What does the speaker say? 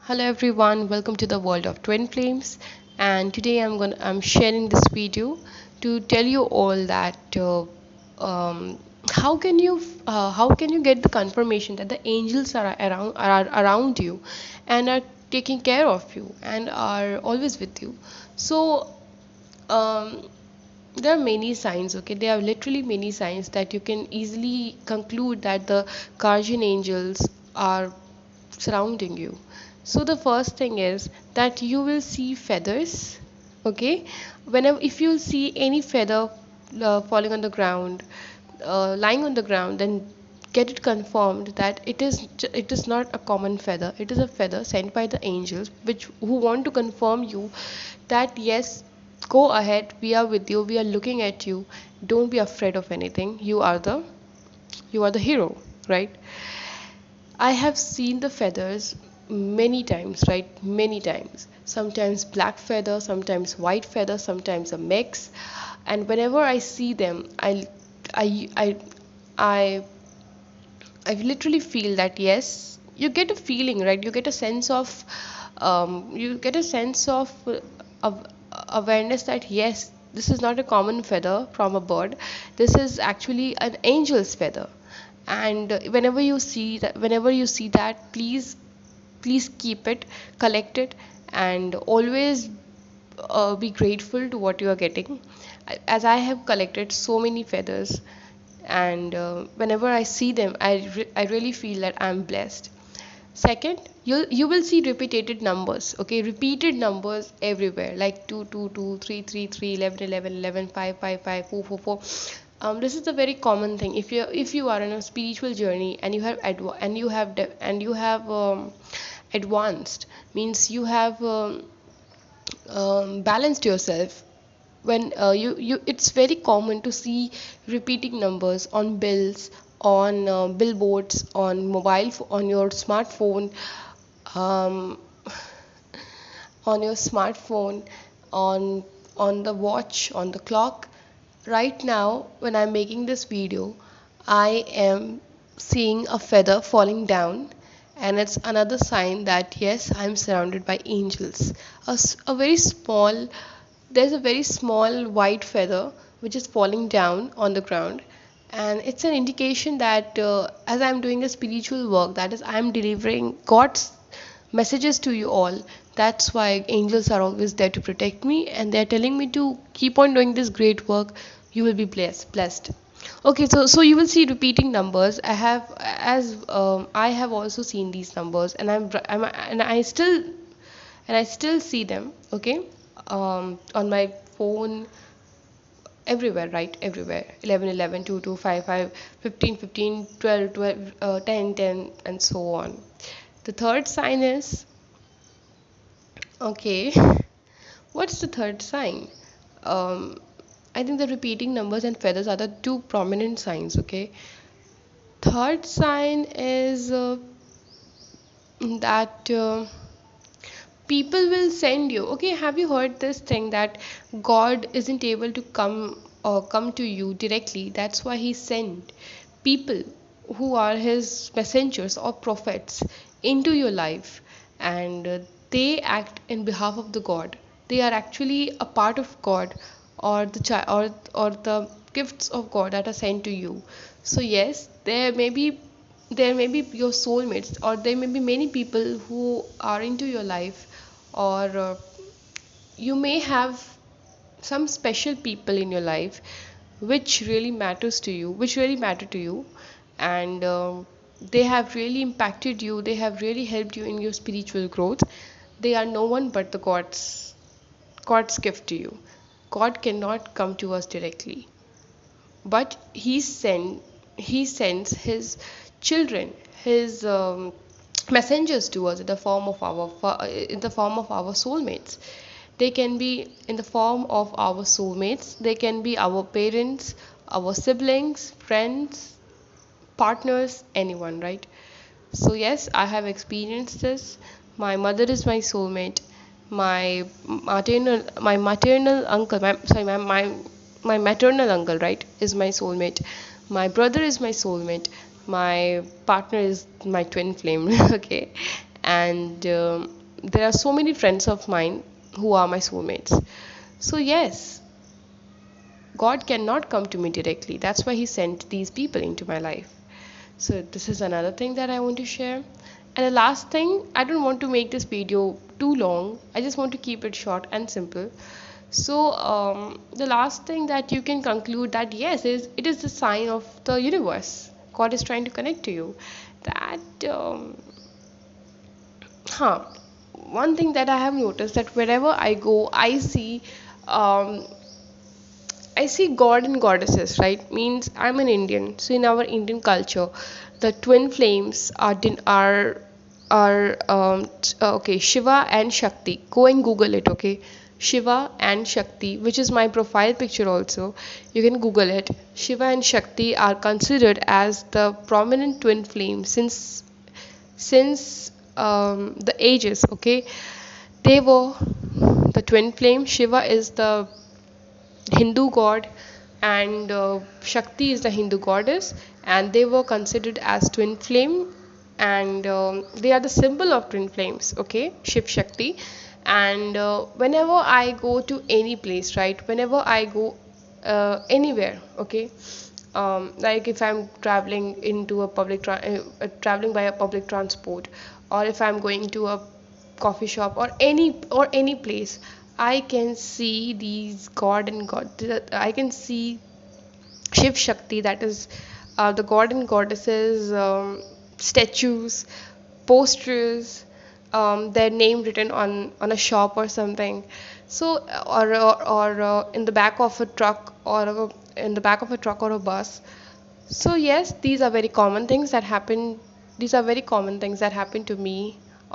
Hello everyone, welcome to the world of twin flames. And today I'm sharing this video to tell you all that um, how can you get the confirmation that the angels are around you and are taking care of you and are always with you. So um, there are many signs, okay? There are literally many signs that you can easily conclude that the guardian angels are surrounding you. So the first thing is that you will see feathers, okay? Whenever if you see any feather falling on the ground, lying on the ground, then get it confirmed that it is not a common feather. It is a feather sent by the angels, which who want to confirm you that yes, go ahead, we are with you, we are looking at you, don't be afraid of anything, you are the hero, right? I have seen the feathers many times, right? Many times. Sometimes black feather, sometimes white feather, sometimes a mix. And whenever I see them, I, I, I, I literally feel that yes, you get a feeling, right? You get a sense of awareness that yes, this is not a common feather from a bird. This is actually an angel's feather. And whenever you see that, please keep it, collect it, and always be grateful to what you are getting. As I have collected so many feathers, and whenever I see them, I really feel that I'm blessed. Second, you will see repeated numbers, okay? Repeated numbers everywhere, like 2 2 2 3 3 3 11 11 11 5 5 5 4 4 4. This is a very common thing. If you are on a spiritual journey and you have advanced, means you have balanced yourself. When you it's very common to see repeating numbers on bills, on billboards, on on your smartphone, um, on your smartphone, on the watch, on the clock. Right now when I'm making this video, I am seeing a feather falling down, and it's another sign that yes, I'm surrounded by angels. A very small, there's a very small white feather which is falling down on the ground, and it's an indication that as I'm doing a spiritual work, that is, I'm delivering God's messages to you all. That's why angels are always there to protect me, and they're telling me to keep on doing this great work. You will be blessed. Okay, so you will see repeating numbers. I have also seen these numbers, and I still see them, okay? On my phone, everywhere, right? Everywhere. 11 11 2 2 5 5 15 15 12 12 10 10, and so on. The third sign is, okay, what's the third sign? um I think the repeating numbers and feathers are the two prominent signs, okay? Third sign is that people will send you, okay? Have you heard this thing that God isn't able to come to you directly? That's why he sent people who are his messengers or prophets into your life, and they act in behalf of the God. They are actually a part of God, or the or the gifts of God that are sent to you. So yes, there may be your soulmates, or there may be many people who are into your life, or you may have some special people in your life which really matter to you, and they have really impacted you, they have really helped you in your spiritual growth. They are no one but the God's gift to you. God cannot come to us directly, but he sends his children, his messengers to us in the form of our soulmates. They can be in the form of our soulmates, they can be our parents, our siblings, friends, partners, anyone, right? So yes, I have experienced this. My mother is my soulmate. My maternal uncle, my maternal uncle, right, is my soulmate. My brother is my soulmate. My partner is my twin flame. Okay, and there are so many friends of mine who are my soulmates. So yes, God cannot come to me directly. That's why He sent these people into my life. So this is another thing that I want to share. And the last thing, I don't want to make this video too long. I just want to keep it short and simple. So the last thing that you can conclude that yes, is it is the sign of the universe. God is trying to connect to you. That huh. One thing that I have noticed that wherever I go, um, I see God and goddesses, right? Means I'm an Indian, so in our Indian culture, the twin flames are okay, Shiva and Shakti. Go and Google it, okay? Shiva and Shakti, which is my profile picture also. You can Google it. Shiva and Shakti are considered as the prominent twin flames since the ages, okay? They were the twin flame. Shiva is the Hindu god, and Shakti is the Hindu goddess, and they were considered as twin flame, and they are the symbol of twin flames. Okay, Shiv Shakti, and whenever I go to any place, right? Whenever I go anywhere, okay. Like if I'm traveling into a traveling by a public transport, or if I'm going to a coffee shop or any place, I can see these god and god I can see Shiv Shakti, that is the god and goddesses, statues, posters, their name written on a shop or something. So or in the back of a truck, in the back of a truck or a bus. So yes, these are very common things that happen. These are very common things that happen to me